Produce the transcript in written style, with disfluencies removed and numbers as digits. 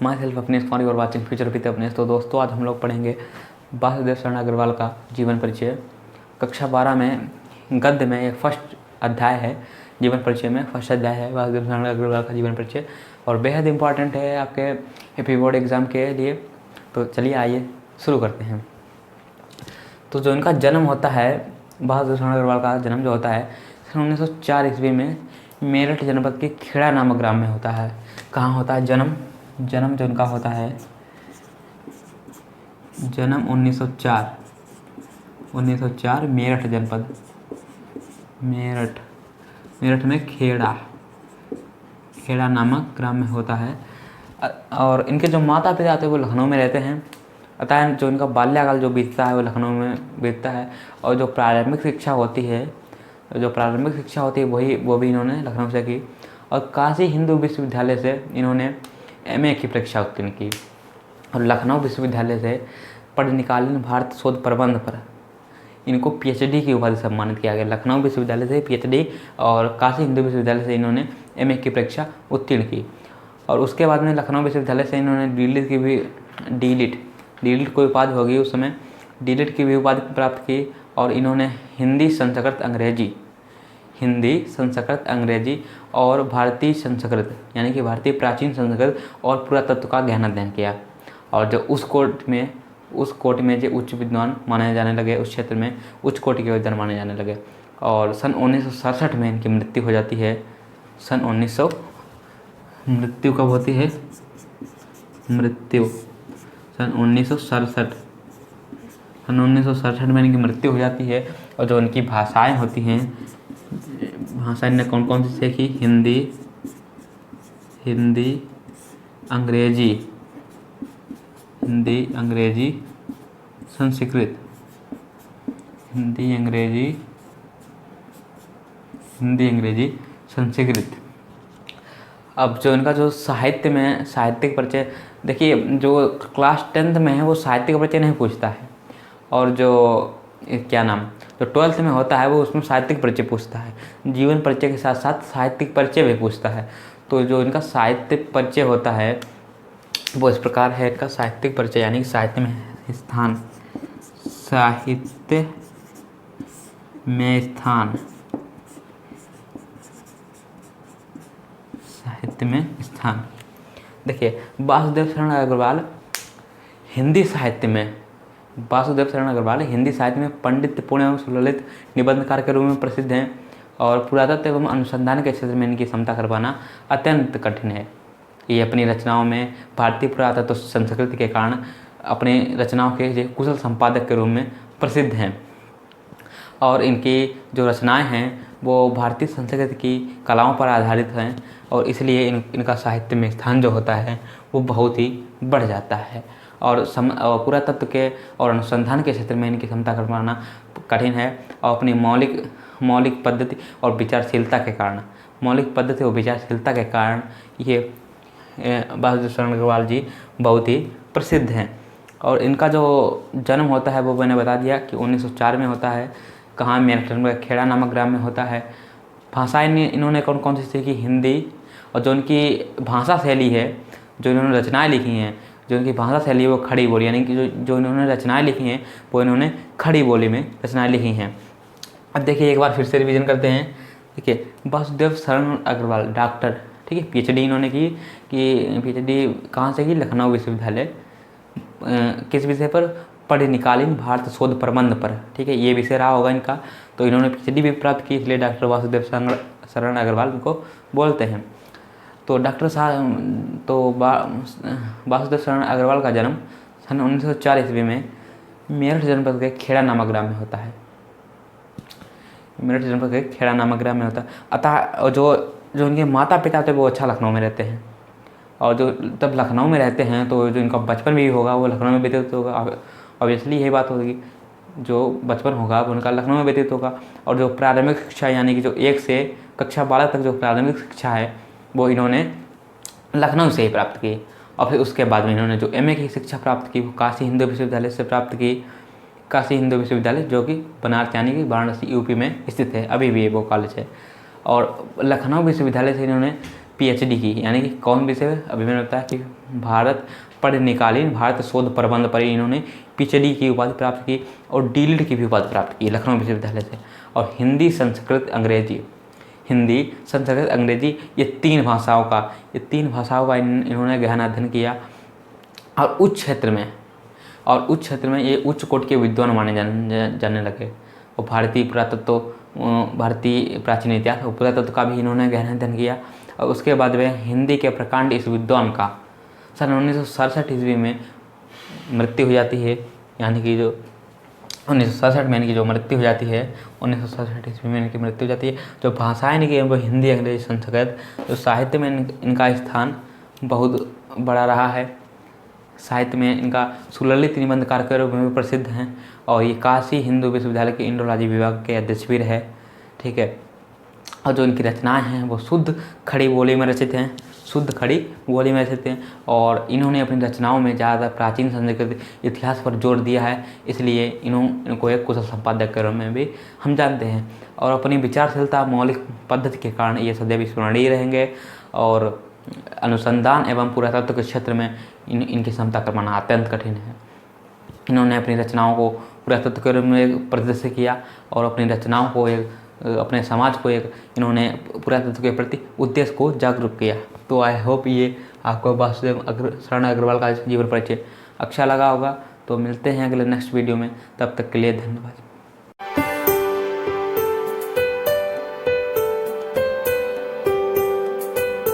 My self Apnesh for your watching future with Apnesh. तो दोस्तों, आज हम लोग पढ़ेंगे वासुदेव शरण अग्रवाल का जीवन परिचय। कक्षा 12 में गद्य में एक फर्स्ट अध्याय है, जीवन परिचय में फर्स्ट अध्याय है वासुदेव शरण अग्रवाल का जीवन परिचय, और बेहद इंपॉर्टेंट है आपके हैप्पी बोर्ड एग्ज़ाम के लिए। तो चलिए आइए शुरू करते हैं। तो जो इनका जन्म होता है, वासुदेव शरण अग्रवाल का जन्म जो होता है 1904 ईस्वी में मेरठ जनपद के खेड़ा नामक ग्राम में होता है। कहाँ होता है जन्म जो इनका होता है, जन्म 1904 मेरठ जनपद, मेरठ में खेड़ा नामक ग्राम में होता है। और इनके जो माता पिता थे वो लखनऊ में रहते हैं। अतः जो इनका बाल्यकाल जो बीतता है वो लखनऊ में बीतता है, और जो प्रारंभिक शिक्षा होती है वो भी इन्होंने लखनऊ से की। और काशी हिंदू विश्वविद्यालय से इन्होंने एमए की परीक्षा उत्तीर्ण की, और लखनऊ विश्वविद्यालय से पढ़निकालीन भारत शोध प्रबंध पर इनको पीएचडी की उपाधि सम्मानित किया गया। लखनऊ विश्वविद्यालय से पीएचडी और काशी हिंदू विश्वविद्यालय से इन्होंने एमए की परीक्षा उत्तीर्ण की। और उसके बाद में लखनऊ विश्वविद्यालय से इन्होंने डीलिट कोई उपाधि होगी उस समय, डीलिट की भी उपाधि प्राप्त की। और इन्होंने हिंदी संस्कृत अंग्रेजी और भारतीय संस्कृत यानी कि भारतीय प्राचीन संस्कृत और पुरातत्व का गहन अध्ययन किया। और जो उस कोट में जो उच्च विद्वान माने जाने लगे, उस क्षेत्र में उच्च कोटि के विद्वान माने जाने लगे। और सन 1967 में इनकी मृत्यु हो जाती है। मृत्यु कब होती है? सन 1967 में इनकी मृत्यु हो जाती है। और जो इनकी भाषाएं होती हैं, भाषाएं ने कौन कौन सी सीखी? हिंदी अंग्रेजी संस्कृत, हिंदी अंग्रेजी संस्कृत। अब जो इनका जो साहित्यिक परिचय, देखिए जो क्लास 10th में है वो साहित्यिक परिचय नहीं पूछता है, और जो 12th में होता है वो उसमें साहित्यिक परिचय पूछता है। जीवन परिचय के साथ साथ साहित्यिक परिचय भी पूछता है। तो जो इनका साहित्यिक परिचय होता है वो इस प्रकार है। इनका साहित्यिक परिचय यानी कि साहित्य में स्थान, देखिए वासुदेव शरण अग्रवाल हिंदी साहित्य में पंडित पूर्ण एवं सुललित निबंधकार के रूप में प्रसिद्ध हैं। और पुरातत्व एवं अनुसंधान के क्षेत्र में इनकी क्षमता कर पाना अत्यंत कठिन है। ये अपनी रचनाओं में भारतीय पुरातत्व संस्कृति के कारण अपनी रचनाओं के कुशल संपादक के रूप में प्रसिद्ध हैं। और इनकी जो रचनाएं हैं वो भारतीय संस्कृति की कलाओं पर आधारित हैं, और इसलिए इनका साहित्य में स्थान जो होता है वो बहुत ही बढ़ जाता है। और पुरातत्व के और अनुसंधान के क्षेत्र में इनकी क्षमता कर पाना कठिन है। और अपनी मौलिक पद्धति और विचारशीलता के कारण ये वासुदेव शरण अग्रवाल जी बहुत ही प्रसिद्ध हैं। और इनका जो जन्म होता है वो मैंने बता दिया कि 1904 में होता है। कहाँ? मेरठ में खेड़ा नामक ग्राम में होता है। भाषाएं इन्होंने कौन कौन सी सीखी? हिंदी। और जो इनकी भाषा शैली है, जो इन्होंने रचनाएं लिखी हैं, जो इनकी भाषा शैली है वो खड़ी बोली, यानी कि जो इन्होंने रचनाएं लिखी हैं वो इन्होंने खड़ी बोली में रचनाएं लिखी हैं। अब देखिए एक बार फिर से रिवीजन करते हैं। देखिए वासुदेव शरण अग्रवाल डॉक्टर, ठीक है, पीएचडी इन्होंने की पीएचडी कहाँ से की? लखनऊ विश्वविद्यालय। किस विषय पर? पढ़निकालीन भारत शोध प्रबंध पर, ठीक है, ये विषय रहा होगा इनका। तो इन्होंने पीएचडी भी प्राप्त की, इसलिए डॉक्टर वासुदेव शरण अग्रवाल इनको बोलते हैं। तो वासुदेव शरण अग्रवाल का जन्म सन 1904 ईस्वी में मेरठ जनपद के खेड़ा नामक ग्राम में होता है। अतः जो इनके माता पिता थे वो लखनऊ में रहते हैं। और जो तब लखनऊ में रहते हैं तो जो इनका बचपन भी होगा वो लखनऊ में व्यतीत होगा। ऑब्वियसली यही बात होगी, जो बचपन होगा वो उनका लखनऊ में व्यतीत होगा। और जो प्रारंभिक शिक्षा यानी कि जो 1 से कक्षा 12 तक जो प्रारंभिक शिक्षा है वो इन्होंने लखनऊ से ही प्राप्त की। और फिर उसके बाद में इन्होंने जो एमए की शिक्षा प्राप्त की वो काशी हिंदू विश्वविद्यालय से प्राप्त की। काशी हिंदू विश्वविद्यालय जो कि बनारस यानी कि वाराणसी यूपी में स्थित है, अभी भी वो कॉलेज है। और लखनऊ विश्वविद्यालय से इन्होंने PhD की, यानी कि कौन विषय? अभी मैंने बताया कि भारत पढ़निकालीन भारत शोध प्रबंध पर इन्होंने PhD की उपाधि प्राप्त की और DLED की भी उपाधि प्राप्त की लखनऊ विश्वविद्यालय से। और हिंदी, संस्कृत, अंग्रेजी ये तीन भाषाओं का इन्होंने गहन अध्ययन किया। और उच्च क्षेत्र में ये उच्च कोटि के विद्वान माने जाने लगे। और भारतीय प्राचीन इतिहास और पुरातत्व का भी इन्होंने गहन अध्ययन किया। और उसके बाद वे हिंदी के प्रकांड इस विद्वान का सन 1967 ईस्वी में मृत्यु हो जाती है, यानी कि जो 1967 में इनकी जो मृत्यु हो जाती है, 1967 ईस्वी में इनकी मृत्यु हो जाती है। जो भाषाएं इनकी वो हिंदी, अंग्रेजी, संस्कृत। जो साहित्य में इनका स्थान बहुत बड़ा रहा है। साहित्य में इनका सुललित निबंधकार के रूप में भी प्रसिद्ध हैं। और ये काशी हिंदू विश्वविद्यालय के इंडोलॉजी विभाग के अध्यक्ष भी रहे, ठीक है। और जो इनकी रचनाएं हैं वो शुद्ध खड़ी बोली में रचित हैं, और इन्होंने अपनी रचनाओं में ज़्यादातर प्राचीन संस्कृत इतिहास पर जोर दिया है, इसलिए इनको एक कुशल संपादक के रूप में भी हम जानते हैं। और अपनी विचारशीलता, मौलिक पद्धति के कारण ये सदैव स्मरणीय रहेंगे। और अनुसंधान एवं पुरातत्व के क्षेत्र में इनकी क्षमता का मानना अत्यंत कठिन है। इन्होंने अपनी रचनाओं को पुरातत्व के रूप में प्रदर्शित किया और अपनी रचनाओं को अपने समाज को इन्होंने पुरातत्व के प्रति उद्देश्य को जागरूक किया। तो आई होप ये आपको वासुदेव शरण अग्रवाल का जीवन परिचय अच्छा लगा होगा। तो मिलते हैं अगले नेक्स्ट वीडियो में, तब तक के लिए धन्यवाद।